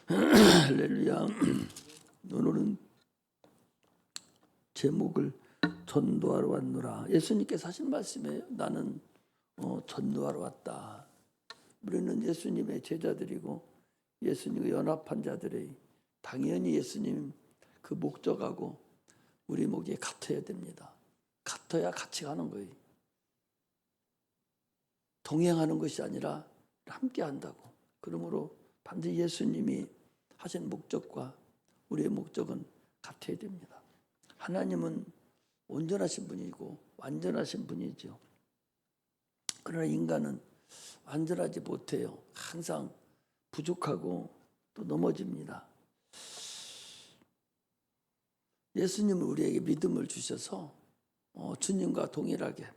할렐루야. 오늘은 제목을 전도하러 왔노라. 예수님께서 하신 말씀이에요. 나는 전도하러 왔다. 우리는 예수님의 제자들이고 예수님과 연합한 자들의 당연히 예수님 그 목적하고 우리 목이 같아야 됩니다. 같아야 같이 가는 거예요. 동행하는 것이 아니라 함께 한다고. 그러므로 반드시 예수님이 하신 목적과 우리의 목적은 같아야 됩니다. 하나님은 온전하신 분이고 완전하신 분이죠. 그러나 인간은 완전하지 못해요. 항상 부족하고 또 넘어집니다. 예수님은 우리에게 믿음을 주셔서 주님과 동일하게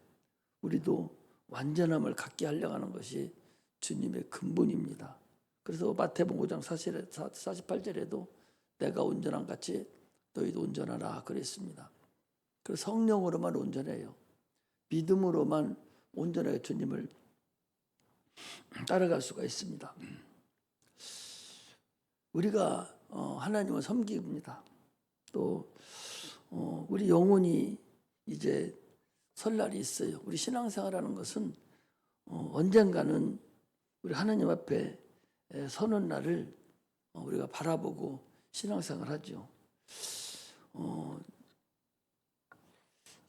우리도 완전함을 갖게 하려고 하는 것이 주님의 근본입니다. 그래서 마태복음 5장 48절에도 내가 온전한 같이 너희도 온전하라 그랬습니다. 그래서 성령으로만 온전해요. 믿음으로만 온전하게 주님을 따라갈 수가 있습니다. 우리가 하나님을 섬깁니다. 또 우리 영혼이 이제 설날이 있어요. 우리 신앙생활하는 것은 언젠가는 우리 하나님 앞에 서는 날을 우리가 바라보고 신앙생활 하죠.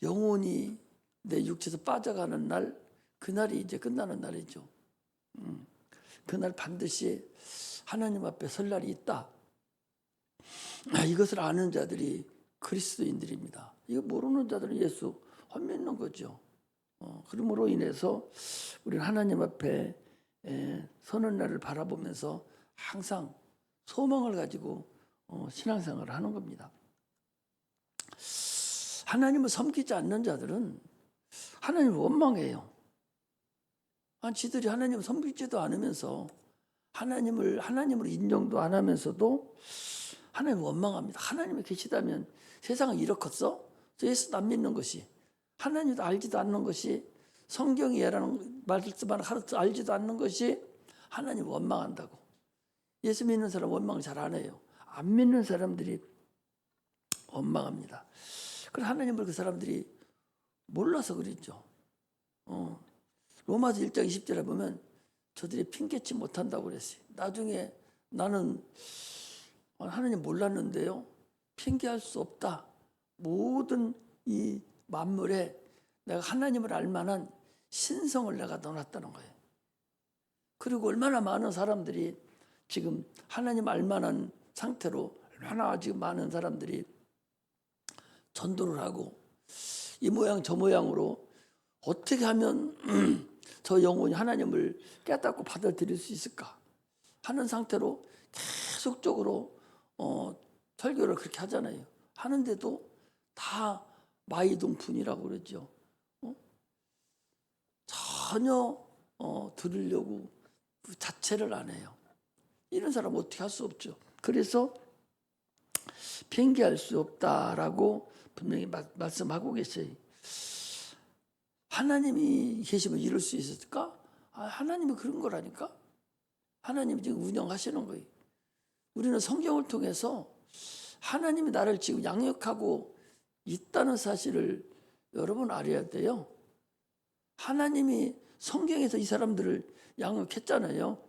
영혼이 내 육체에서 빠져가는 날, 그날이 이제 끝나는 날이죠. 그날 반드시 하나님 앞에 설 날이 있다. 이것을 아는 자들이 그리스도인들입니다. 이거 모르는 자들은 예수 헛믿는 거죠. 그러므로 인해서 우리는 하나님 앞에 서는 날을 바라보면서 항상 소망을 가지고 신앙생활을 하는 겁니다. 하나님을 섬기지 않는 자들은 하나님을 원망해요. 지들이 하나님을 섬기지도 않으면서 하나님을 인정도 안 하면서도 하나님을 원망합니다. 하나님이 계시다면 세상은 이렇겠어? 예수 안 믿는 것이, 하나님도 알지도 않는 것이, 성경이 얘라는 말씀만 알지도 않는 것이 하나님을 원망한다고. 예수 믿는 사람 원망을 잘 안 해요. 안 믿는 사람들이 원망합니다. 그래서 하나님을 그 사람들이 몰라서 그랬죠. 로마서 1장 20절에 보면 저들이 핑계치 못한다고 그랬어요. 나중에 나는 하나님 몰랐는데요, 핑계할 수 없다. 모든 이 만물에 내가 하나님을 알 만한 신성을 내가 넣어놨다는 거예요. 그리고 얼마나 많은 사람들이 지금 하나님 알 만한 상태로 얼마나 지금 많은 사람들이 전도를 하고 이 모양 저 모양으로 어떻게 하면 저 영혼이 하나님을 깨닫고 받아들일 수 있을까 하는 상태로 계속적으로 설교를 그렇게 하잖아요. 하는데도 다 마이동풍이라고 그러죠. 전혀 들으려고 그 자체를 안 해요. 이런 사람 어떻게 할 수 없죠. 그래서 핑계할 수 없다라고 분명히 말씀하고 계세요. 하나님이 계시면 이럴 수 있을까? 하나님이 그런 거라니까. 하나님이 지금 운영하시는 거예요. 우리는 성경을 통해서 하나님이 나를 지금 양육하고 있다는 사실을 여러분 알아야 돼요. 하나님이 성경에서 이 사람들을 양육했잖아요.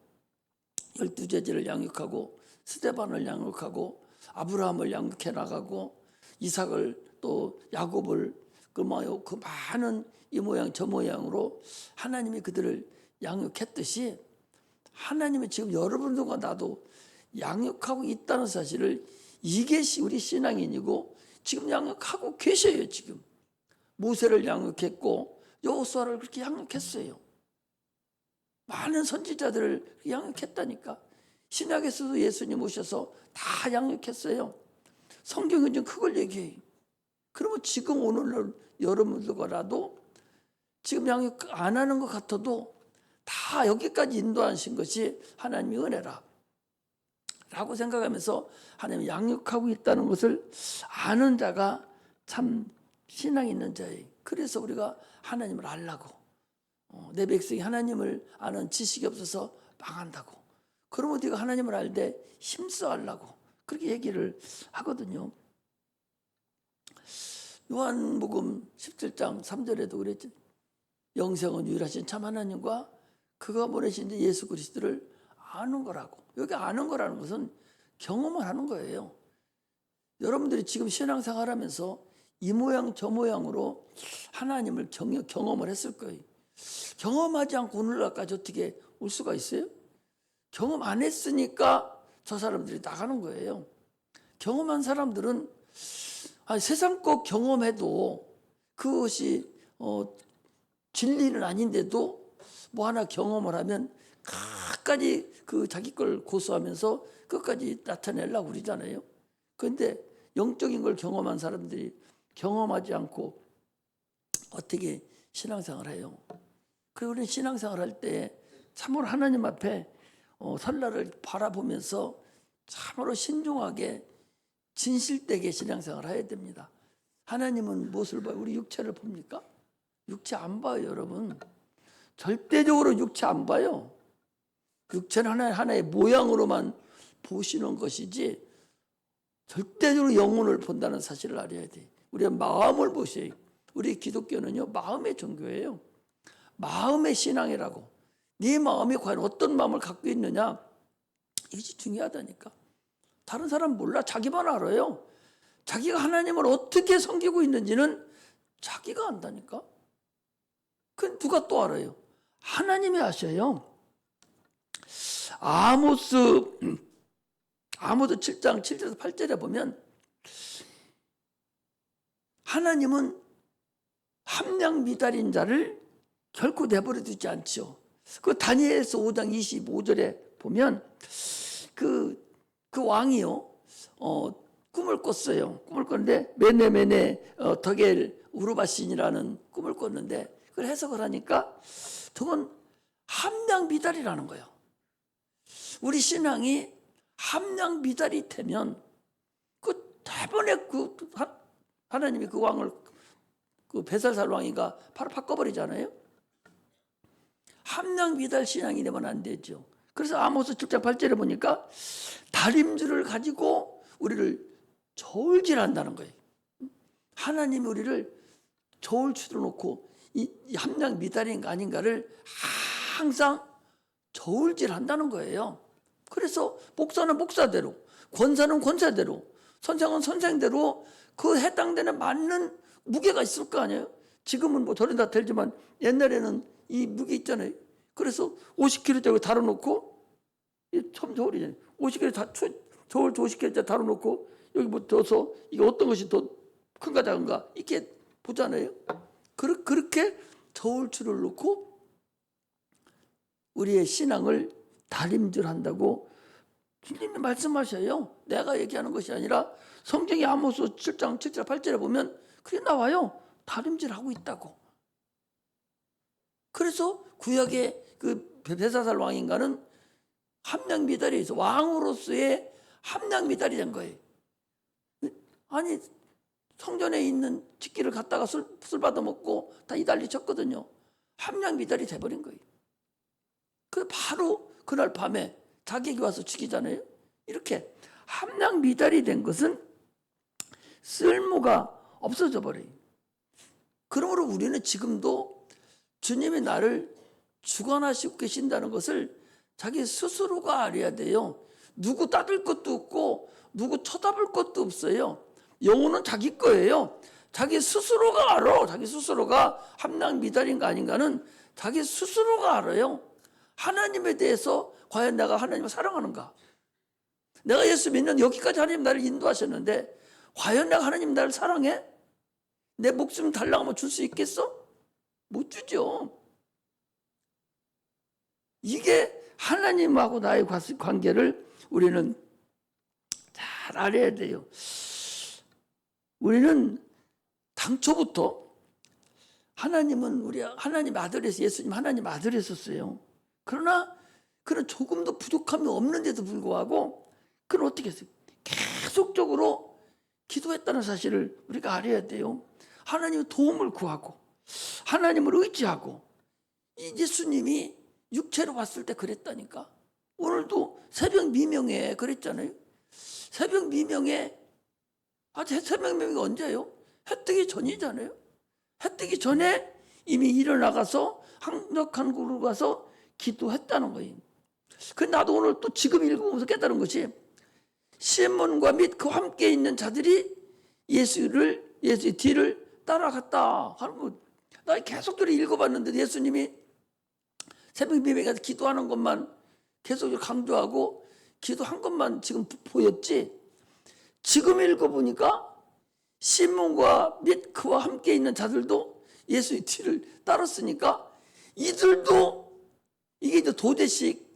12제자를 양육하고 스데반을 양육하고 아브라함을 양육해 나가고 이삭을 또 야곱을 그 많은 이 모양 저 모양으로 하나님이 그들을 양육했듯이 하나님이 지금 여러분들과 나도 양육하고 있다는 사실을, 이게 우리 신앙인이고 지금 양육하고 계셔요. 지금 모세를 양육했고 여호수아를 그렇게 양육했어요. 많은 선지자들을 양육했다니까. 신약에서도 예수님 오셔서 다 양육했어요. 성경은 좀 그걸 얘기해요. 그러면 지금 오늘날 여러분들과라도 지금 양육 안 하는 것 같아도 다 여기까지 인도하신 것이 하나님의 은혜라 라고 생각하면서 하나님이 양육하고 있다는 것을 아는 자가 참 신앙 있는 자예요. 그래서 우리가 하나님을 알라고, 내 백성이 하나님을 아는 지식이 없어서 망한다고. 그러면 네가 하나님을 알 때 힘써 하려고 그렇게 얘기를 하거든요. 요한복음 17장 3절에도 그랬죠. 영생은 유일하신 참 하나님과 그가 보내신 예수 그리스도를 아는 거라고. 여기 아는 거라는 것은 경험을 하는 거예요. 여러분들이 지금 신앙생활하면서 이 모양 저 모양으로 하나님을 경험을 했을 거예요. 경험하지 않고 오늘날까지 어떻게 올 수가 있어요? 경험 안 했으니까 저 사람들이 나가는 거예요. 경험한 사람들은 세상 거 경험해도 그것이 진리는 아닌데도 뭐 하나 경험을 하면 끝까지 그 자기 걸 고수하면서 끝까지 나타내려고 그러잖아요. 그런데 영적인 걸 경험한 사람들이 경험하지 않고 어떻게 신앙생활을 해요? 그리고 우리는 신앙생활 할 때 참으로 하나님 앞에 설날을 바라보면서 참으로 신중하게 진실되게 신앙생활을 해야 됩니다. 하나님은 무엇을 봐요? 우리 육체를 봅니까? 육체 안 봐요, 여러분. 절대적으로 육체 안 봐요. 육체는 하나의 모양으로만 보시는 것이지 절대적으로 영혼을 본다는 사실을 알아야 돼. 우리가 마음을 보셔요. 우리 기독교는요, 마음의 종교예요. 마음의 신앙이라고. 네 마음이 과연 어떤 마음을 갖고 있느냐, 이것이 중요하다니까. 다른 사람 몰라. 자기만 알아요. 자기가 하나님을 어떻게 섬기고 있는지는 자기가 안다니까. 그건 누가 또 알아요? 하나님이 아셔요. 아모스 7장 7절에서 8절에 보면 하나님은 함량 미달인 자를 결코 내버려 두지 않죠. 그 다니엘서 5장 25절에 보면 그 왕이요 꿈을 꿨어요. 꿈을 꿨는데 메네 더겔 우르바신이라는 꿈을 꿨는데 그걸 해석을 하니까 저건 함량 미달이라는 거예요. 우리 신앙이 함량 미달이 되면 그 대번에 하나님이 그 왕을 그 베살살 왕이가 바로 바꿔버리잖아요. 함량 미달 신앙이 되면 안 되죠. 그래서 아모스 7장 8절에 보니까 다림줄을 가지고 우리를 저울질한다는 거예요. 하나님이 우리를 저울 추려 놓고 이 함량 미달인가 아닌가를 항상 저울질한다는 거예요. 그래서 목사는 목사대로, 권사는 권사대로, 선생은 선생대로 그 해당되는 맞는 무게가 있을 거 아니에요. 지금은 뭐 저런 다 들지만 옛날에는 이 무게 있잖아요. 그래서 50kg짜리 다뤄놓고 참 저울이잖아요. 50kg 다 저울 50kg 다뤄놓고 여기 뭐 둬서 이게 어떤 것이 더 큰가 작은가 이렇게 보잖아요. 그렇게 저울추를 놓고 우리의 신앙을 다림질한다고 주님이 말씀하셔요. 내가 얘기하는 것이 아니라 성경의 아모스 7장 7절 8절에 보면 그게 나와요. 다림질하고 있다고. 그래서 구약의 그 베사살 왕인가는 함량 미달이 있어. 왕으로서의 함량 미달이 된 거예요. 아니 성전에 있는 집기를 갖다가 술 받아먹고 다 이달리 쳤거든요. 함량 미달이 돼버린 거예요. 그 바로 그날 밤에 자객이 와서 죽이잖아요. 이렇게 함량 미달이 된 것은 쓸모가 없어져 버려요. 그러므로 우리는 지금도 주님이 나를 주관하시고 계신다는 것을 자기 스스로가 알아야 돼요. 누구 따를 것도 없고 누구 쳐다볼 것도 없어요. 영혼은 자기 거예요. 자기 스스로가 알아. 자기 스스로가 함량 미달인가 아닌가는 자기 스스로가 알아요. 하나님에 대해서 과연 내가 하나님을 사랑하는가? 내가 예수 믿는 여기까지 하나님 나를 인도하셨는데 과연 내가 하나님 나를 사랑해? 내 목숨 달라고 줄 수 있겠어? 못 주죠. 이게 하나님하고 나의 관계를 우리는 잘 알아야 돼요. 우리는 당초부터 하나님은 우리 하나님 아들에서 예수님 하나님 아들이었어요. 그러나 그는 조금도 부족함이 없는데도 불구하고 그는 어떻게 했어요? 계속적으로 기도했다는 사실을 우리가 알아야 돼요. 하나님의 도움을 구하고 하나님을 의지하고 이 예수님이 육체로 왔을 때 그랬다니까. 오늘도 새벽 미명에 그랬잖아요. 새벽 미명에, 새벽 미명이 언제예요? 해 뜨기 전이잖아요. 해 뜨기 전에 이미 일어나가서 한적한 곳으로 가서 기도했다는 거예요. 근데 나도 오늘 또 지금 읽으면서 깨달은 것이, 시몬과 및 그 함께 있는 자들이 예수의 뒤를 따라갔다 하는 것. 나 계속 읽어봤는데 예수님이 새벽 미명에 가서 기도하는 것만 계속 강조하고 기도한 것만 지금 보였지, 지금 읽어보니까 시몬과 및 그와 함께 있는 자들도 예수의 뒤를 따랐으니까 이들도, 이게 이제 도대식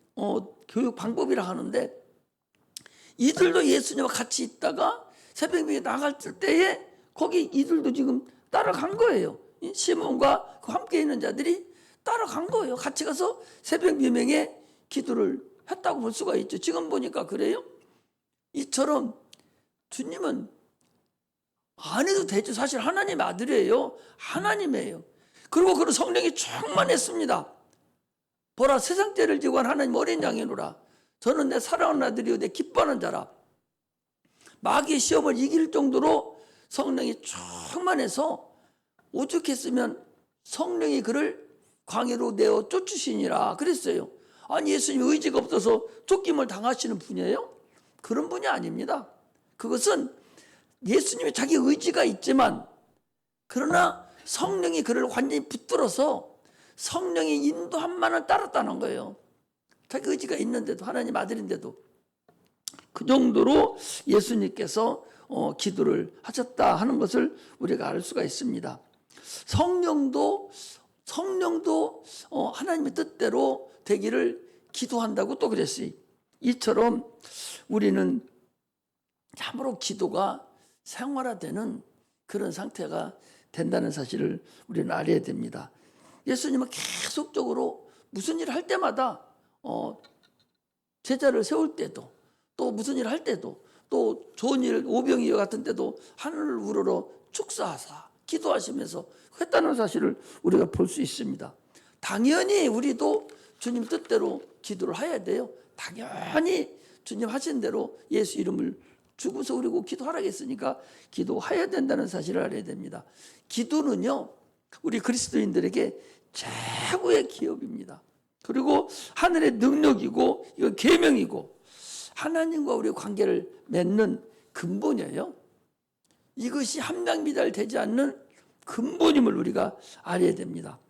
교육 방법이라 하는데, 이들도 예수님과 같이 있다가 새벽미에 나갈 때에 거기 이들도 지금 따라간 거예요. 시몬과 그 함께 있는 자들이 따라간 거예요. 같이 가서 새벽 미명에 기도를 했다고 볼 수가 있죠. 지금 보니까 그래요. 이처럼 주님은 안 해도 되죠. 사실 하나님의 아들이에요. 하나님이에요. 그리고 그런 성령이 충만했습니다. 보라, 세상 죄를 지고 한 하나님 어린 양이노라. 저는 내 사랑하는 아들이요 내 기뻐하는 자라. 마귀의 시험을 이길 정도로 성령이 충만해서 오죽했으면 성령이 그를 광야로 내어 쫓으시니라 그랬어요. 아니, 예수님 의지가 없어서 쫓김을 당하시는 분이에요? 그런 분이 아닙니다. 그것은 예수님의 자기 의지가 있지만, 그러나 성령이 그를 완전히 붙들어서 성령의 인도함만을 따랐다는 거예요. 자기 의지가 있는데도, 하나님 아들인데도. 그 정도로 예수님께서 기도를 하셨다 하는 것을 우리가 알 수가 있습니다. 성령도 하나님의 뜻대로 되기를 기도한다고 또 그랬어요. 이처럼 우리는 참으로 기도가 생활화되는 그런 상태가 된다는 사실을 우리는 알아야 됩니다. 예수님은 계속적으로 무슨 일을 할 때마다 제자를 세울 때도, 또 무슨 일을 할 때도, 또 좋은 일, 오병이어 같은 때도 하늘을 우러러 축사하사 기도하시면서 했다는 사실을 우리가 볼 수 있습니다. 당연히 우리도 주님 뜻대로 기도를 해야 돼요. 당연히 주님 하신 대로 예수 이름을 주고서 우리고 기도하라고 했으니까 기도해야 된다는 사실을 알아야 됩니다. 기도는요, 우리 그리스도인들에게 최고의 기업입니다. 그리고 하늘의 능력이고, 이거 계명이고, 하나님과 우리의 관계를 맺는 근본이에요. 이것이 함량미달되지 않는 근본임을 우리가 알아야 됩니다.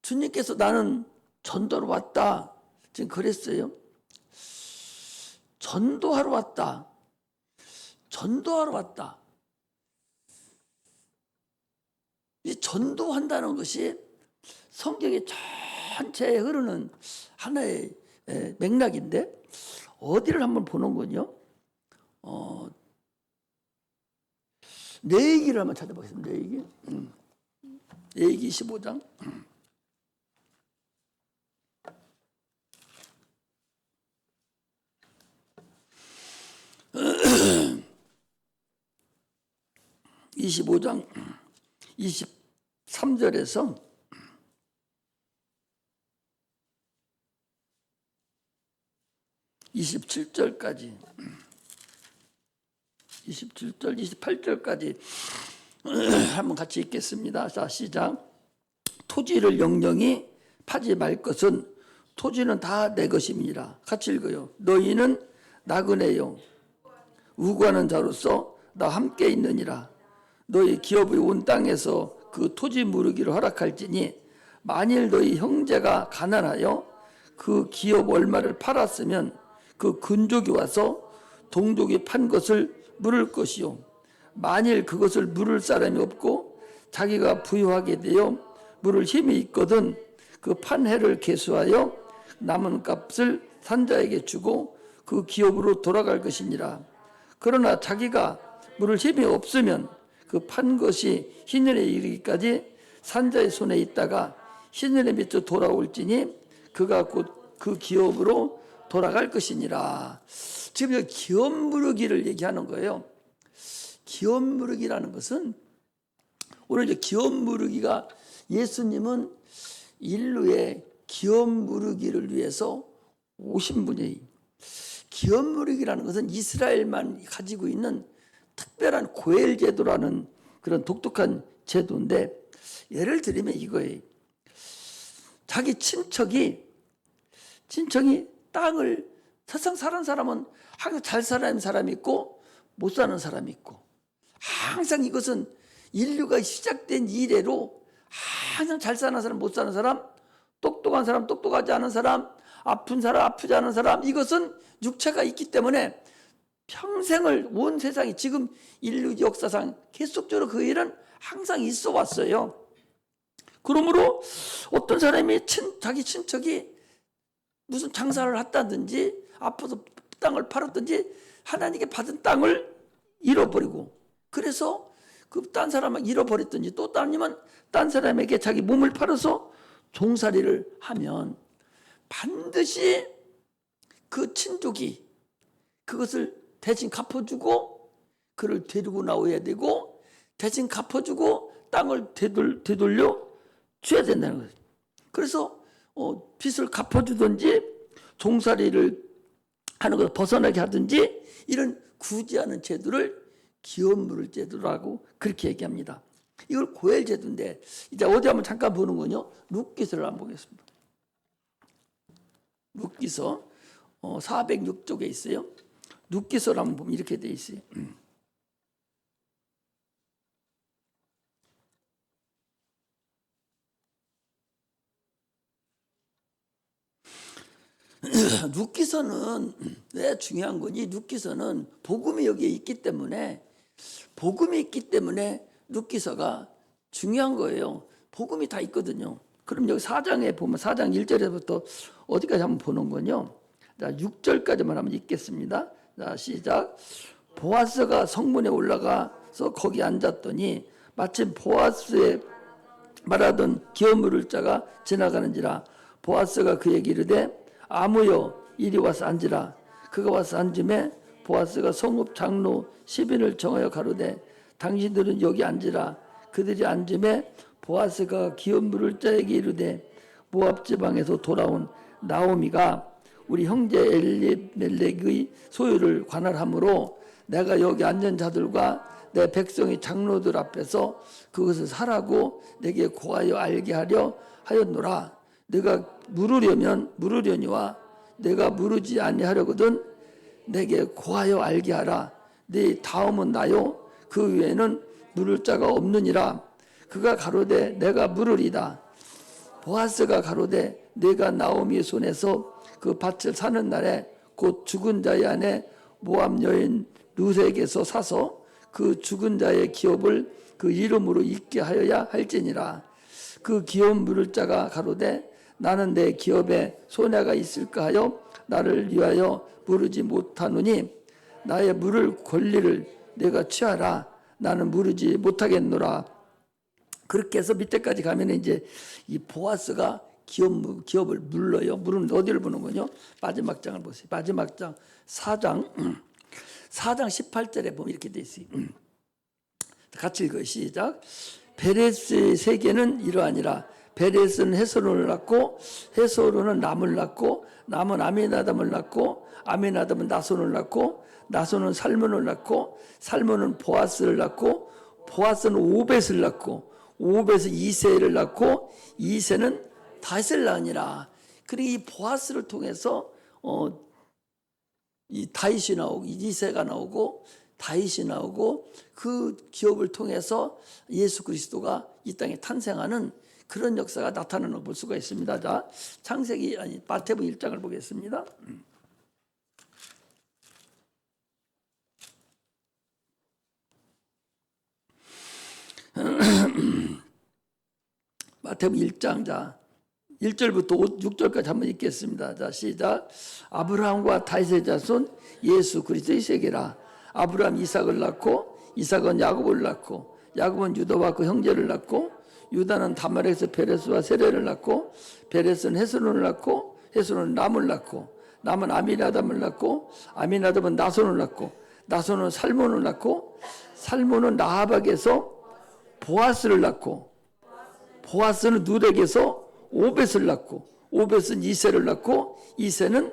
주님께서 나는 전도로 왔다, 지금 그랬어요. 전도하러 왔다. 전도하러 왔다. 이 전도한다는 것이 성경의 전체에 흐르는 하나의 맥락인데, 어디를 한번 보는군요. 레위기를 한번 찾아보겠습니다. 레위기 25장. (25장) 23절에서 27절까지 27절, 28절까지 한번 같이 읽겠습니다. 자, 시작. 토지를 영영히 파지 말 것은 토지는 다 내 것임이니라. 같이 읽어요. 너희는 나그네요 우구하는 자로서 나 함께 있느니라. 너희 기업이 온 땅에서 그 토지 무르기를 허락할지니, 만일 너희 형제가 가난하여 그 기업 얼마를 팔았으면 그 근족이 와서 동족이 판 것을 물을 것이요, 만일 그것을 물을 사람이 없고 자기가 부유하게 되어 물을 힘이 있거든 그 판 해를 계수하여 남은 값을 산자에게 주고 그 기업으로 돌아갈 것이니라. 그러나 자기가 물을 힘이 없으면 그 판 것이 희년에 이르기까지 산자의 손에 있다가 희년에 미쳐 돌아올지니 그가 곧 그 기업으로 돌아갈 것이니라. 지금 여기 기업 무르기를 얘기하는 거예요. 기업 무르기라는 것은, 오늘 이제 기업 무르기가, 예수님은 인류의 기업 무르기를 위해서 오신 분이에요. 기업 무르기라는 것은 이스라엘만 가지고 있는 특별한 고엘 제도라는 그런 독특한 제도인데, 예를 들면 이거예요. 자기 친척이 땅을, 세상 사는 사람은 항상 잘 사는 사람이 있고 못 사는 사람이 있고, 항상 이것은 인류가 시작된 이래로 항상 잘 사는 사람, 못 사는 사람, 똑똑한 사람, 똑똑하지 않은 사람, 아픈 사람, 아프지 않은 사람, 이것은 육체가 있기 때문에 평생을 온 세상이 지금 인류 역사상 계속적으로 그 일은 항상 있어 왔어요. 그러므로 어떤 사람이 자기 친척이 무슨 장사를 했다든지 아파서 땅을 팔았든지 하나님께 받은 땅을 잃어버리고, 그래서 그 딴 사람을 잃어버렸든지, 또 아니면 딴 사람에게 자기 몸을 팔아서 종살이를 하면 반드시 그 친족이 그것을 대신 갚아주고 그를 데리고 나와야 되고, 대신 갚아주고 땅을 되돌려 줘야 된다는 거예요. 그래서 빚을 갚아주든지 종살이를 하는 것을 벗어나게 하든지, 이런 구제하는 제도를 기업물을 제도라고 그렇게 얘기합니다. 이걸 고엘 제도인데, 이제 어디 한번 잠깐 보는 건요, 룻기서를 한번 보겠습니다. 룻기서 406쪽에 있어요. 룻기서를 한번 보면 이렇게 돼 있어요. 룻기서는 왜 중요한 거니? 룻기서는 복음이 여기에 있기 때문에, 룻기서가 중요한 거예요. 복음이 다 있거든요. 그럼 여기 4장에 보면 4장 1절에부터 어디까지 한번 보는 건요. 자, 6절까지만 한번 읽겠습니다. 자, 시작. 보아스가 성문에 올라가서 거기 앉았더니 마침 보아스의 말하던 기업 물을 자가 지나가는지라. 보아스가 그에게 이르되 아무여 이리 와서 앉으라. 그가 와서 앉음에 보아스가 성읍 장로 10인을 정하여 가로되 당신들은 여기 앉으라. 그들이 앉음에 보아스가 기업 물을 자에게 이르되 모압 지방에서 돌아온 나오미가 우리 형제 엘리멜렉의 소유를 관할하므로 내가 여기 앉은 자들과 내 백성의 장로들 앞에서 그것을 사라고 내게 고하여 알게 하려 하였노라. 내가 물으려니와 내가 물으지 아니하려거든 내게 고하여 알게 하라. 네 다음은 나요. 그 외에는 물을 자가 없느니라. 그가 가로되 내가 물으리다. 보아스가 가로되 내가 나오미의 손에서 그 밭을 사는 날에 곧 죽은 자의 아내 모압 여인 룻에게서 사서 그 죽은 자의 기업을 그 이름으로 잊게 하여야 할지니라. 그 기업 물을 자가 가로되 나는 내 기업에 손해가 있을까 하여 나를 위하여 물으지 못하노니 나의 물을 권리를 내가 취하라. 나는 물으지 못하겠노라. 그렇게 해서 밑에까지 가면 이제 이 보아스가 기업을 물러요. 물은 어디를 부는 거냐? 마지막 장을 보세요. 마지막 장 4장 18절에 보면 이렇게 돼 있어요. 같이 읽어요. 시작. 베레스의 세계는 이러하니라. 베레스는 헤스론을 낳고 헤스론은 람을 낳고 람은 아미나답을 낳고 아미나답은 나손을 낳고 나손은 살몬을 낳고 살몬은 보아스를 낳고 보아스는 오벳을 낳고 오벳은 이세를 낳고 이세는 다윗을 낳으니라. 그리고 이 보아스를 통해서 이 다윗이 나오고 이세가 나오고 다윗이 나오고 그 기업을 통해서 예수 그리스도가 이 땅에 탄생하는 그런 역사가 나타나는 걸 볼 수가 있습니다. 자, 마태복음 1장을 보겠습니다. 마태복음 1장 자 1절부터 6절까지 한번 읽겠습니다. 자, 시작. 아브라함과 다윗의 자손 예수 그리스도의 세계라. 아브라함 이삭을 낳고 이삭은 야곱을 낳고 야곱은 유다와 그 형제를 낳고 유다는 다말에서 베레스와 세레를 낳고 베레스는 헤스론을 낳고 헤스론은 람을 낳고 람은 아미나답을 낳고 아미나답은 나손을 낳고 나손은 살몬을 낳고 살몬은 나하박에서 보아스를 낳고 보아스는 누렉에서 오벳을 낳고 오벳은 이새를 낳고 이새는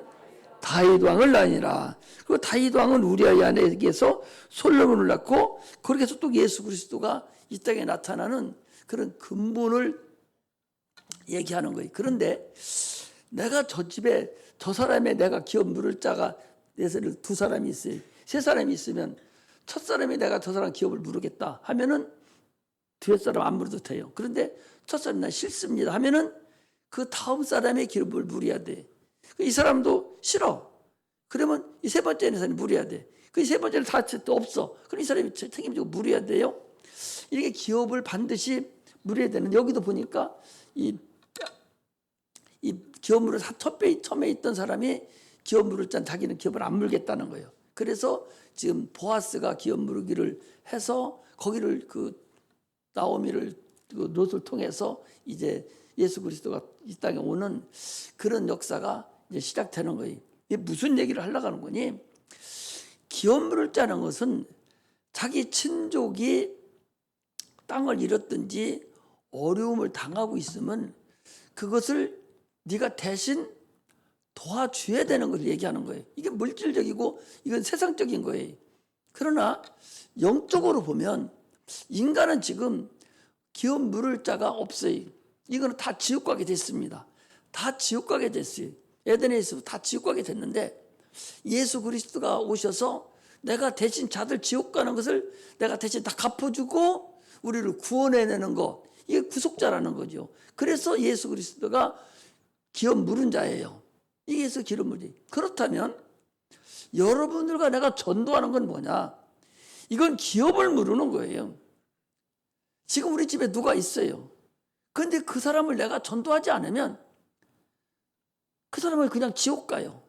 다윗 왕을 낳으니라. 그리고 다윗 왕은 우리아의 아내에게서 솔로몬을 낳고, 그렇게 해서 또 예수 그리스도가 이 땅에 나타나는 그런 근본을 얘기하는 거예요. 그런데 내가 저 집에 저 사람의 내가 기업 물을 자가 두 사람이 있어요. 세 사람이 있으면 첫 사람이 내가 저 사람 기업을 물으겠다 하면은 뒤에 사람 안 물어도 돼요. 그런데 첫 사람 나 싫습니다 하면은 그 다음 사람의 기업을 물어야 돼. 이 사람도 싫어. 그러면 이 세 번째 사람이 물어야 돼. 그 세 번째는 다 없어. 그럼 이 사람이 책임지고 물어야 돼요. 이렇게 기업을 반드시 물어야 되는. 여기도 보니까 이 기업 물을 처음에 있던 사람이 기업 물을 짠 자기는 기업을 안 물겠다는 거예요. 그래서 지금 보아스가 기업 물기를 해서 거기를 그 나오미를 그 롯을 통해서 이제 예수 그리스도가 이 땅에 오는 그런 역사가 이제 시작되는 거예요. 이게 무슨 얘기를 하려고 하는 거니? 기업 물을 짜는 것은 자기 친족이 땅을 잃었든지 어려움을 당하고 있으면 그것을 네가 대신 도와줘야 되는 걸 얘기하는 거예요. 이게 물질적이고 이건 세상적인 거예요. 그러나 영적으로 보면 인간은 지금 기업 물을 자가 없어요. 이거는 다 지옥 가게 됐습니다. 다 지옥 가게 됐어요. 에덴에서 다 지옥 가게 됐는데 예수 그리스도가 오셔서 내가 대신 자들 지옥 가는 것을 내가 대신 다 갚아주고 우리를 구원해내는 것, 이게 구속자라는 거죠. 그래서 예수 그리스도가 기업 물은 자예요. 이게 해서 기업 물이. 그렇다면 여러분들과 내가 전도하는 건 뭐냐? 이건 기업을 물으는 거예요. 지금 우리 집에 누가 있어요. 그런데 그 사람을 내가 전도하지 않으면 그 사람을 그냥 지옥 가요.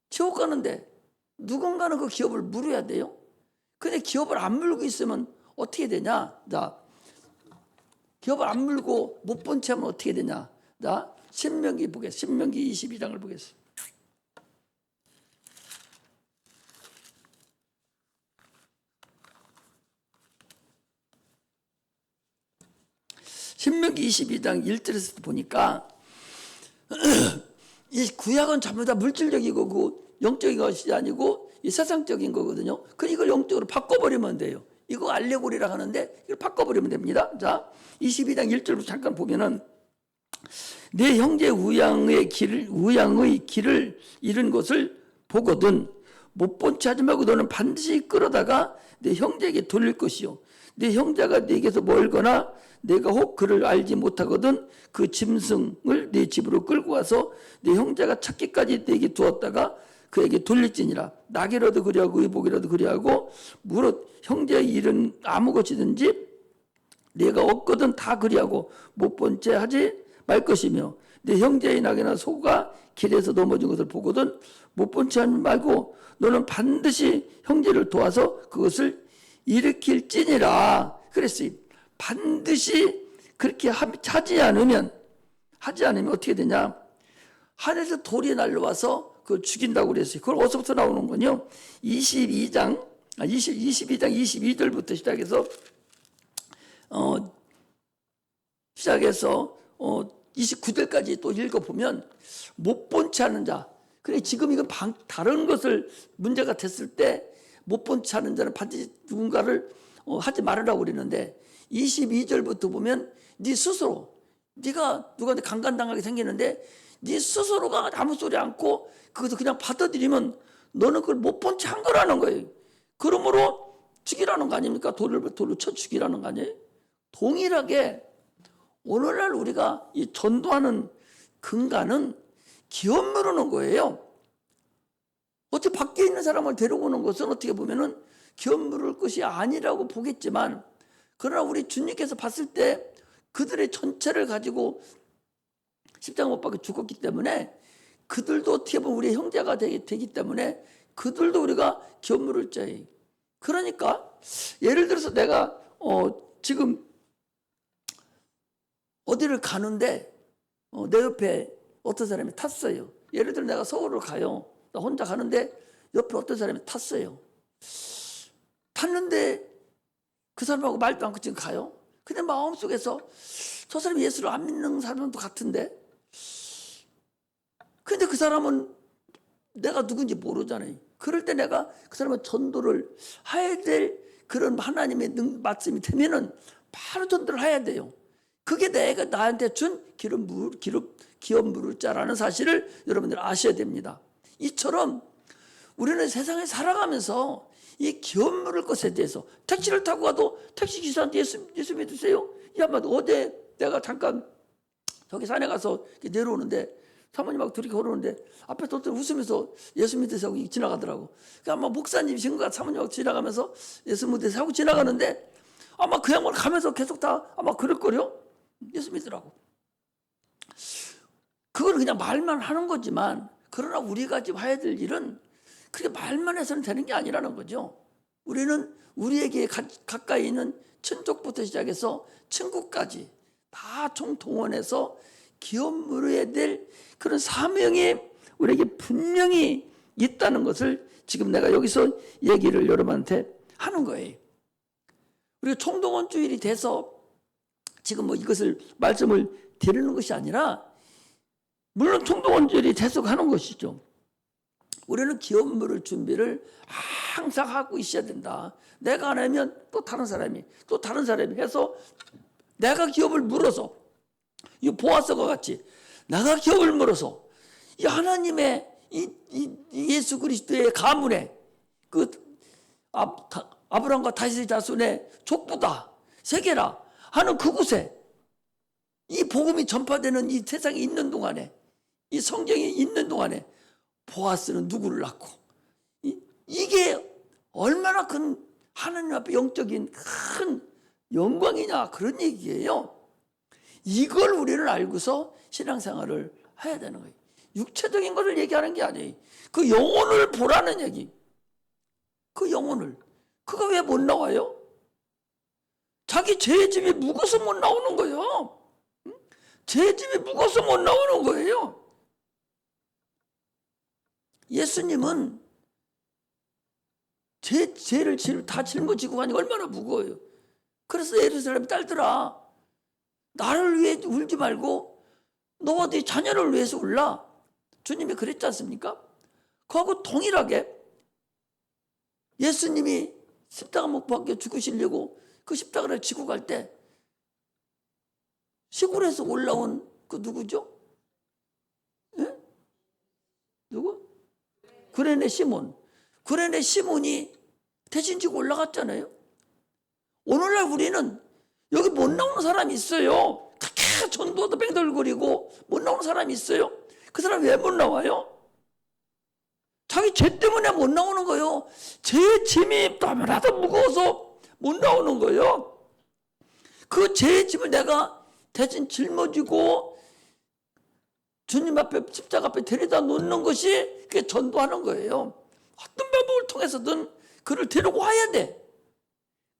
지옥 가는데 누군가는 그 기업을 물어야 돼요. 근데 기업을 안 물고 있으면 어떻게 되냐? 자, 기업을 안 물고 못 본 채 하면 어떻게 되냐? 자, 신명기 22장을 보겠습니다. 신명기 22장 1절에서 보니까 이 구약은 전부 다 물질적이고 그 영적인 것이 아니고 이 세상적인 거거든요. 그 이걸 영적으로 바꿔버리면 돼요. 이거 알레고리라 하는데 이걸 바꿔버리면 됩니다. 자, 22장 1절부터 잠깐 보면은 내 형제 우양의 길을 잃은 것을 보거든 못 본 채 하지 말고 너는 반드시 끌어다가 내 형제에게 돌릴 것이요. 내 형제가 내게서 멀거나 내가 혹 그를 알지 못하거든 그 짐승을 내 집으로 끌고 와서 내 형제가 찾기까지 내게 두었다가 그에게 돌릴지니라. 낙이라도 그리하고 의복이라도 그리하고 무릇 형제의 일은 아무 것이든지 내가 얻거든 다 그리하고 못 본 채 하지 말 것이며 내 형제의 낙이나 소가 길에서 넘어진 것을 보거든 못 본 채 하지 말고 너는 반드시 형제를 도와서 그것을 일으킬지니라. 그랬어요. 반드시 그렇게 하지 않으면 어떻게 되냐? 하늘에서 돌이 날려와서 그걸 죽인다고 그랬어요. 그걸 어디서부터 나오는 거요? 22장 22절부터 시작해서 29절까지 또 읽어보면 못 본 채 하는 자. 그래 지금 이건 다른 것을 문제가 됐을 때 못 본 채 하는 자는 반드시 누군가를 하지 말으라고 그러는데 22절부터 보면 네 스스로 네가 누구한테 강간당하게 생기는데 네 스스로가 아무 소리 않고 그것을 그냥 받아들이면 너는 그걸 못 본 채 한 거라는 거예요. 그러므로 죽이라는 거 아닙니까? 돌로 쳐 죽이라는 거 아니에요? 동일하게 오늘날 우리가 이 전도하는 근간은 기업 물으는 거예요. 어떻게 밖에 있는 사람을 데려오는 것은 어떻게 보면은 기업 물을 것이 아니라고 보겠지만 그러나 우리 주님께서 봤을 때 그들의 전체를 가지고 십자가 못 박혀 죽었기 때문에 그들도 어떻게 보면 우리의 형제가 되기 때문에 그들도 우리가 기업 물을 자예요. 그러니까 예를 들어서 내가 지금 어디를 가는데 내 옆에 어떤 사람이 탔어요. 예를 들어 내가 서울을 가요. 나 혼자 가는데 옆에 어떤 사람이 탔어요. 탔는데 그 사람하고 말도 않고 지금 가요. 근데 마음속에서 저 사람이 예수를 안 믿는 사람도 같은데 근데 그 사람은 내가 누군지 모르잖아요. 그럴 때 내가 그 사람의 전도를 해야 될 그런 하나님의 말씀이 되면은 바로 전도를 해야 돼요. 그게 내가 나한테 준 기업 물을 자라는 사실을 여러분들 아셔야 됩니다. 이처럼 우리는 세상에 살아가면서 이 기업 물을 것에 대해서 택시를 타고 가도 택시 기사한테 예수 믿으세요? 야, 어제 내가 잠깐 저기 산에 가서 내려오는데 사모님하고 둘이 걸어오는데 앞에 또 웃으면서 예수 믿으세요 하고 지나가더라고. 그러니까 아마 목사님이신 것 같아. 사모님하고 지나가면서 예수 믿으세요 하고 지나가는데 아마 그 양반 가면서 계속 다 아마 그럴걸요? 예수 믿으라고. 그걸 그냥 말만 하는 거지만, 그러나 우리가 지금 해야 될 일은 그렇게 말만 해서는 되는 게 아니라는 거죠. 우리는 우리에게 가까이 있는 친족부터 시작해서 친구까지 다 총동원해서 기업 물어야 될 그런 사명이 우리에게 분명히 있다는 것을 지금 내가 여기서 얘기를 여러분한테 하는 거예요. 우리가 총동원 주일이 돼서 지금 뭐 이것을 말씀을 드리는 것이 아니라, 물론 총동원 주일이 돼서 하는 것이죠. 우리는 기업 물을 준비를 항상 하고 있어야 된다. 내가 안 하면 또 다른 사람이 해서 내가 기업을 물어서, 이 보아서가 같이 내가 기업을 물어서 이 하나님의 이 예수 그리스도의 가문에 그 아브라함과 다윗의 자손의 족보다 세계라 하는 그곳에 이 복음이 전파되는 이 세상에 있는 동안에, 이 성경이 있는 동안에 보아스는 누구를 낳고, 이게 얼마나 큰 하나님 앞에 영적인 큰 영광이냐, 그런 얘기예요. 이걸 우리는 알고서 신앙생활을 해야 되는 거예요. 육체적인 것을 얘기하는 게 아니에요. 그 영혼을 보라는 얘기. 그 영혼을. 그거 왜 못 나와요? 자기 죄의 짐이 무거워서 못 나오는 거예요. 죄의 짐이 무거워서 못 나오는 거예요. 예수님은 죄를 다 짊어지고 가니 얼마나 무거워요. 그래서 예루살렘 딸들아, 나를 위해 울지 말고 너와 네 자녀를 위해서 울라. 주님이 그랬지 않습니까? 그하고 동일하게 예수님이 십자가 못 박혀 죽으시려고 그 십자가를 지고 갈 때 시골에서 올라온 그 누구죠? 예? 누구? 구레네 시몬. 구레네 시몬이 대신 지고 올라갔잖아요. 오늘날 우리는 여기 못 나오는 사람이 있어요. 그렇게 전도도 뱅돌거리고 못 나오는 사람이 있어요. 그 사람 왜 못 나와요? 자기 죄 때문에 못 나오는 거예요. 죄의 짐이 너무나도 무거워서 못 나오는 거예요. 그 죄의 짐을 내가 대신 짊어지고 주님 앞에, 십자가 앞에 데려다 놓는 것이 그게 전도하는 거예요. 어떤 방법을 통해서든 그를 데리고 와야 돼.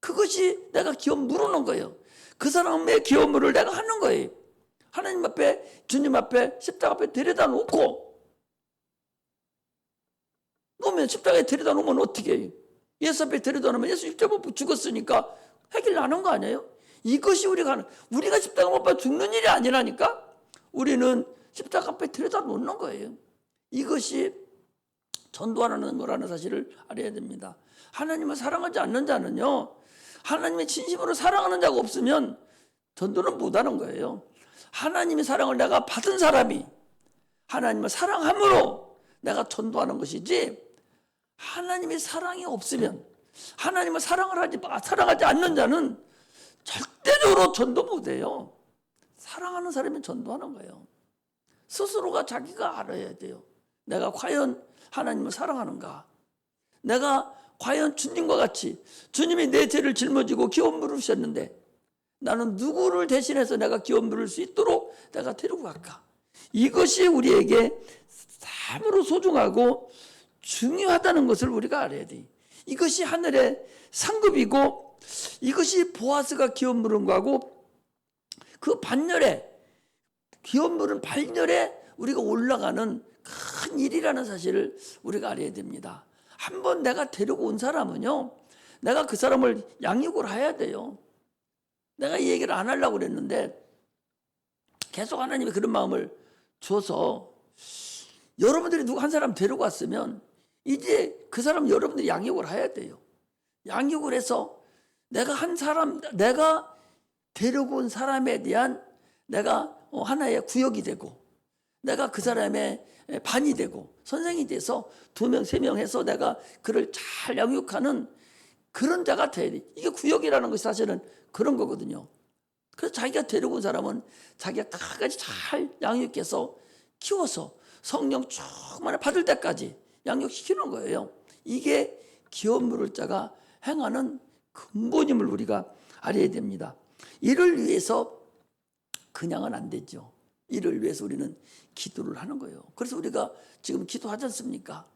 그것이 내가 기업 물어놓은 거예요. 그 사람의 기업 물을 내가 하는 거예요. 하나님 앞에, 주님 앞에, 십자가 앞에 데려다 놓고, 놓으면 십자가에 데려다 놓으면 어떻게 해요? 예수 앞에 데려다 놓으면 예수 십자가 못 죽었으니까 해결 나는 거 아니에요? 이것이 우리가 십자가 못 박혀 죽는 일이 아니라니까? 우리는 십자가 앞에 데려다 놓는 거예요. 이것이 전도하는 거라는 사실을 알아야 됩니다. 하나님을 사랑하지 않는 자는요, 하나님의 진심으로 사랑하는 자가 없으면 전도는 못하는 거예요. 하나님의 사랑을 내가 받은 사람이 하나님을 사랑함으로 내가 전도하는 것이지, 하나님의 사랑이 없으면, 하나님을 사랑하지 않는 자는 절대적으로 전도 못해요. 사랑하는 사람이 전도하는 거예요. 스스로가 자기가 알아야 돼요. 내가 과연 하나님을 사랑하는가? 내가 과연 주님과 같이, 주님이 내 죄를 짊어지고 기업 물으셨는데 나는 누구를 대신해서 내가 기업 물을 수 있도록 내가 데리고 갈까? 이것이 우리에게 참으로 소중하고 중요하다는 것을 우리가 알아야 돼. 이것이 하늘의 상급이고, 이것이 보아스가 기업 물은 거하고, 그 반열에, 기업 물은 반열에 우리가 올라가는 큰 일이라는 사실을 우리가 알아야 됩니다. 한번 내가 데리고 온 사람은요, 내가 그 사람을 양육을 해야 돼요. 내가 이 얘기를 안 하려고 그랬는데 계속 하나님이 그런 마음을 줘서, 여러분들이 누구 한 사람 데리고 왔으면 이제 그 사람 여러분들이 양육을 해야 돼요. 양육을 해서 내가 데리고 온 사람에 대한 내가 하나의 구역이 되고, 내가 그 사람의 반이 되고 선생이 돼서 2명, 3명 해서 내가 그를 잘 양육하는 그런 자가 돼야 돼. 이게 구역이라는 것이 사실은 그런 거거든요. 그래서 자기가 데리고 온 사람은 자기가 끝까지 잘 양육해서 키워서 성령 충만히 받을 때까지 양육시키는 거예요. 이게 기업 물을 자가 행하는 근본임을 우리가 알아야 됩니다. 이를 위해서 그냥은 안 되죠. 이를 위해서 우리는 기도를 하는 거예요. 그래서 우리가 지금 기도하지 않습니까?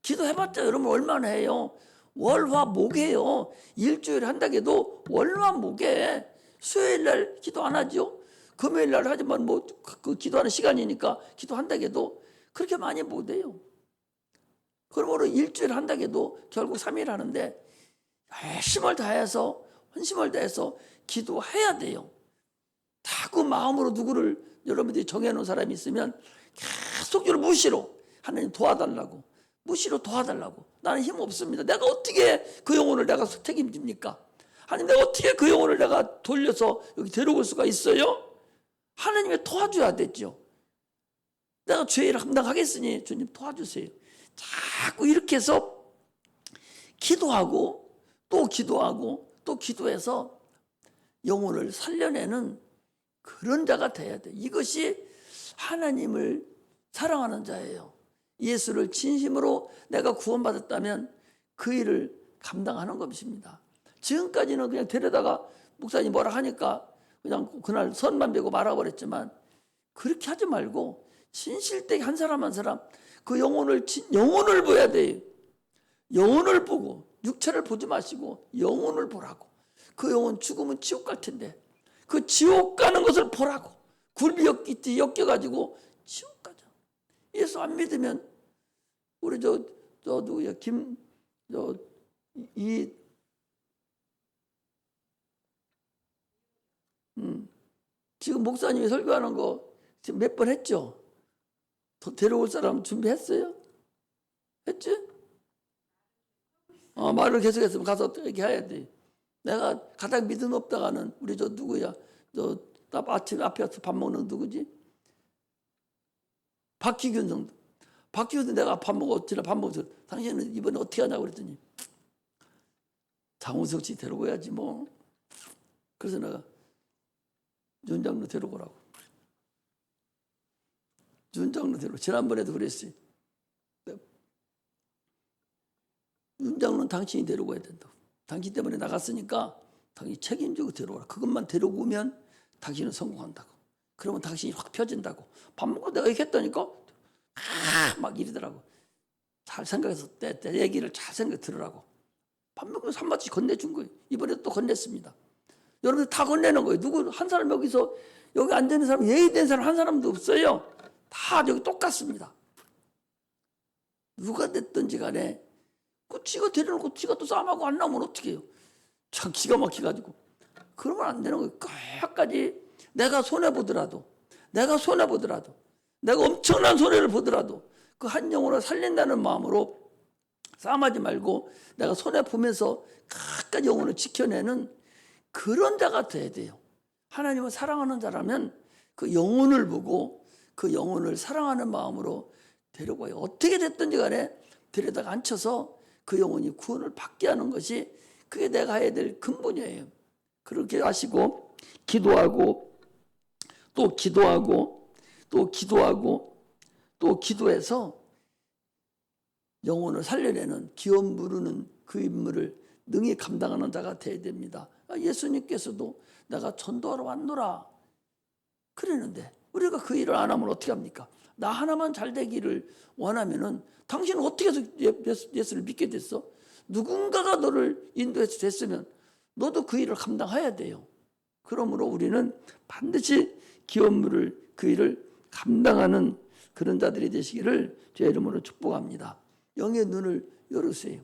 기도해봤자 여러분 얼마나 해요? 월화목해요. 일주일에 한다고 해도 월화목해. 수요일날 기도 안 하죠? 금요일날 하지만 그 기도하는 시간이니까 기도한다고 해도 그렇게 많이 못해요. 그러므로 일주일 한다고 해도 결국 3일 하는데 열심을 다해서 헌심을 다해서 기도해야 돼요. 자꾸 마음으로 누구를 여러분들이 정해놓은 사람이 있으면 계속 무시로 하나님 도와달라고, 무시로 도와달라고. 나는 힘 없습니다. 내가 어떻게 그 영혼을 내가 책임집니까? 하나님, 내가 어떻게 그 영혼을 내가 돌려서 여기 데려올 수가 있어요? 하나님이 도와줘야 되죠. 내가 죄를 감당하겠으니 주님 도와주세요. 자꾸 이렇게 해서 기도하고 또 기도하고 또 기도해서 영혼을 살려내는 그런 자가 돼야 돼. 이것이 하나님을 사랑하는 자예요. 예수를 진심으로 내가 구원받았다면 그 일을 감당하는 것입니다. 지금까지는 그냥 데려다가 목사님 뭐라 하니까 그냥 그날 선만 베고 말아버렸지만, 그렇게 하지 말고 진실되게 한 사람 한 사람 그 영혼을 봐야 돼요. 영혼을 보고, 육체를 보지 마시고 영혼을 보라고. 그 영혼 죽으면 지옥 갈 텐데 그 지옥 가는 것을 보라고. 굴비 엮여가지고 지옥 가죠. 예수 안 믿으면 우리 누구야, 지금 목사님이 설교하는 거 지금 몇 번 했죠? 더 데려올 사람 준비했어요? 했지? 말을 계속해서 가서 이렇게 해야 돼. 내가 가장 믿음 없다가는 우리 누구야? 나 아침 앞에 와서 밥 먹는 누구지? 박희균 정도. 박희균도 내가 밥 먹어서 당신은 이번에 어떻게 하냐고 그랬더니 장우석 씨 데리고 야지 뭐. 그래서 내가 윤장로 데리고 오라고. 윤장로 데리고. 지난번에도 그랬어요. 윤장로는 당신이 데리고 와야 된다고. 당신 때문에 나갔으니까 당신이 책임지고 데려오라. 그것만 데려오면 당신은 성공한다고. 그러면 당신이 확 펴진다고. 밥 먹고 내가 얘기했다니까 막 이러더라고. 잘 생각해서 내 얘기를 잘 생각해 들으라고. 밥 먹으면서 한마디 건네준 거예요. 이번에 또 건넸습니다. 여러분들 다 건네는 거예요. 누구 한 사람 여기 앉아있는 사람, 예의된 사람 한 사람도 없어요. 다 여기 똑같습니다. 누가 됐든지 간에 지가 데려놓고 지가 또 싸움하고 안 나오면 어떻게 해요? 참 기가 막혀가지고. 그러면 안 되는 거예요. 끝까지 내가 손해보더라도 내가 엄청난 손해를 보더라도 그 한 영혼을 살린다는 마음으로 싸움하지 말고 내가 손해보면서 끝까지 영혼을 지켜내는 그런 자가 돼야 돼요. 하나님을 사랑하는 자라면 그 영혼을 보고 그 영혼을 사랑하는 마음으로 데려가요. 어떻게 됐든지 간에 데려다가 앉혀서 그 영혼이 구원을 받게 하는 것이 그게 내가 해야 될 근본이에요. 그렇게 하시고 기도하고 또 기도하고 또 기도하고 또 기도해서 영혼을 살려내는 기업 무르는 그 임무를 능히 감당하는 자가 되어야 됩니다. 예수님께서도 내가 전도하러 왔노라 그랬는데 우리가 그 일을 안 하면 어떻게 합니까? 나 하나만 잘 되기를 원하면은 당신은 어떻게 해서 예수를 믿게 됐어? 누군가가 너를 인도해서 됐으면 너도 그 일을 감당해야 돼요. 그러므로 우리는 반드시 기업 물을 그 일을 감당하는 그런 자들이 되시기를 제 이름으로 축복합니다. 영의 눈을 열으세요.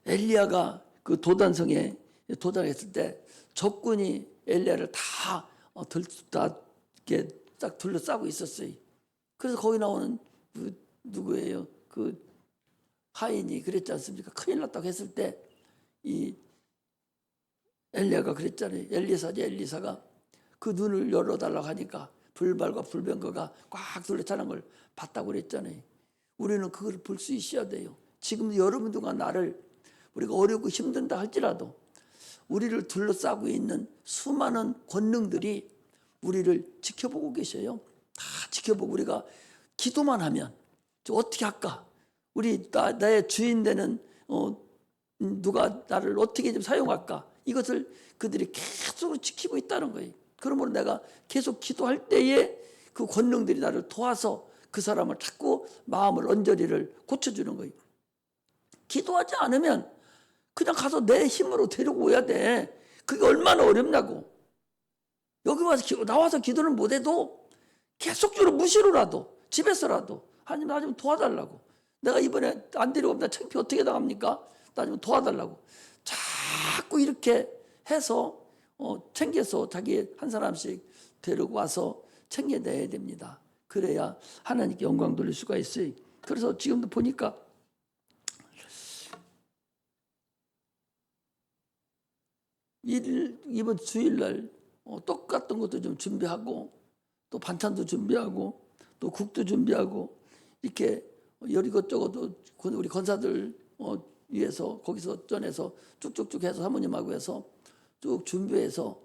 엘리야가 그 도단성에 도달했을 때 적군이 엘리야를 다 이렇게 딱 둘러싸고 있었어요. 그래서 거기 나오는 그 누구예요? 그 하인이 그랬지 않습니까? 큰일 났다고 했을 때 이 엘리야가 그랬잖아요. 엘리사가 그 눈을 열어달라고 하니까 불발과 불병거가 꽉 둘러차는 걸 봤다고 그랬잖아요. 우리는 그걸 볼 수 있어야 돼요. 지금 여러분들과 나를 우리가 어렵고 힘든다 할지라도 우리를 둘러싸고 있는 수많은 권능들이 우리를 지켜보고 계셔요. 다 지켜보고 우리가 기도만 하면 어떻게 할까? 나의 주인 되는 누가 나를 어떻게 좀 사용할까? 이것을 그들이 계속 지키고 있다는 거예요. 그러므로 내가 계속 기도할 때에 그 권능들이 나를 도와서 그 사람을 자꾸 마음을 언저리를 고쳐주는 거예요. 기도하지 않으면 그냥 가서 내 힘으로 데리고 오야 돼. 그게 얼마나 어렵냐고. 여기 와서 나와서 기도를 못해도 계속적으로 무시로라도 집에서라도 하나님 나 좀 도와달라고. 내가 이번에 안 데리고 오면 나 창피 어떻게 나갑니까? 나 좀 도와달라고. 자꾸 이렇게 해서 챙겨서 자기 한 사람씩 데리고 와서 챙겨내야 됩니다. 그래야 하나님께 영광 돌릴 수가 있어요. 그래서 지금도 보니까 이번 주일날 똑같은 것도 좀 준비하고 또 반찬도 준비하고 또 국도 준비하고 이렇게 이것저것 우리 권사들 위해서 거기서 전해서 쭉쭉쭉 해서 사모님하고 해서 쭉 준비해서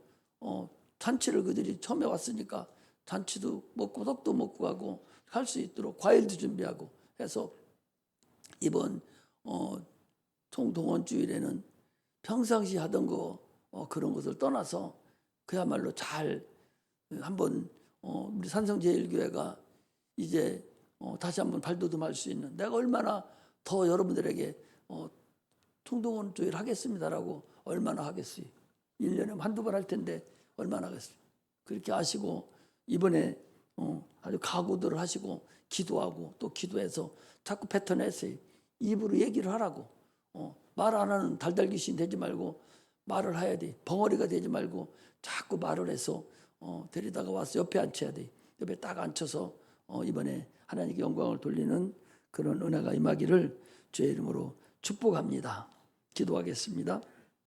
잔치를 그들이 처음에 왔으니까 잔치도 먹고 떡도 먹고 가고 할 수 있도록 과일도 준비하고 해서 이번 총동원 주일에는 평상시 하던 거 그런 것을 떠나서 그야말로 잘 한번 우리 산성제일교회가 이제 다시 한번 발돋움할 수 있는 내가 얼마나 더 여러분들에게 총동원 주일 하겠습니다라고 얼마나 하겠어요. 1년에 한두 번 할 텐데 얼마나 하겠어요. 그렇게 하시고 이번에 아주 각오들을 하시고 기도하고 또 기도해서 자꾸 뱉어내세요. 입으로 얘기를 하라고. 말 안 하는 달달 귀신 되지 말고 말을 해야 돼. 벙어리가 되지 말고 자꾸 말을 해서 데리다가 와서 옆에 앉혀야 돼. 옆에 딱 앉혀서 이번에 하나님께 영광을 돌리는 그런 은혜가 임하기를 주의 이름으로 축복합니다. 기도하겠습니다.